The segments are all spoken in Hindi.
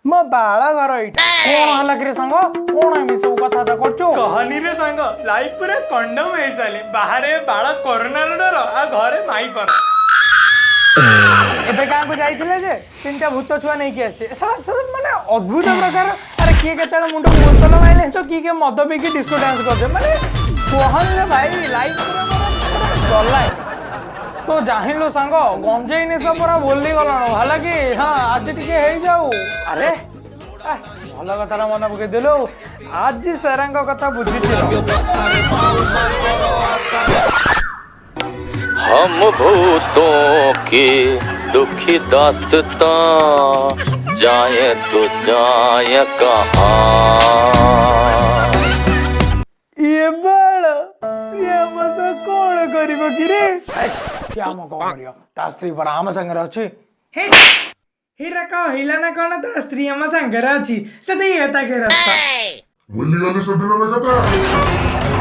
मो बाळ घर एइटा कोन हला कि रे संग कोन एमि सब कथा ता करचो कहनी रे सांग लाइफ पूरा कंडम हे साली बाहरे बाळ कोरोना रो डर आ घरे माई पर एबे गाँ को जाइथिले जे तीनटा भूत छुआ नहीं के आसे सब माने अद्भुत प्रकार अरे किए केते मुंड बोतल माइले तो किए मद पी के डिस्को डांस कर दे माने कोहन रे भाई लाइफ पूरा गला तो जाहिलो सांग गंजेई ने सब पूरा बोली गलानो हालांकि हां आज टिके हे जाऊ अरे भल कथा मन पकई देलो आज सरांग कथा बुझी हम भूतों की दुखी दास्तां जाए तो जाए कहाँ ये बड़ श्याम से कौन करिबो कि रे श्याम कौन करियो ता स्त्री पर आम संगे अछि हे हेरा का हिला ना कोन ता स्त्री आम संगे अछि सदै हेता के रास्ता बुझली गली सदिन में कथा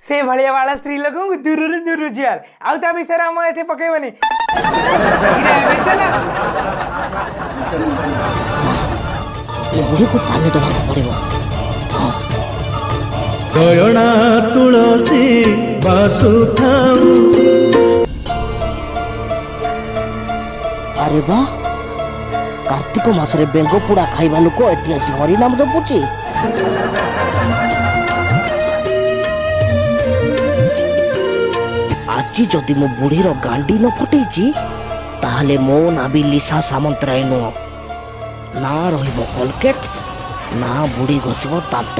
से भलिया वाला स्त्री लोक दूर दूर जियार आउ ता विषय हम एठे पकेबनी इरे बे चला ये बुढ़ी को पानी दबा पड़ेगा दयना तुलसी बासु थाऊ अरे वाह कार्तिक मासरे बेंगो पुड़ा खाइबा लोक एठी आसी हरि नाम जपुची आज जदि मो बुढ़ीर गांडी न फटेची ताहले मो ना भी लिसा सामंतराय नुह ना रहिबो कलकेट ना बुढ़ी घोषिबो दांत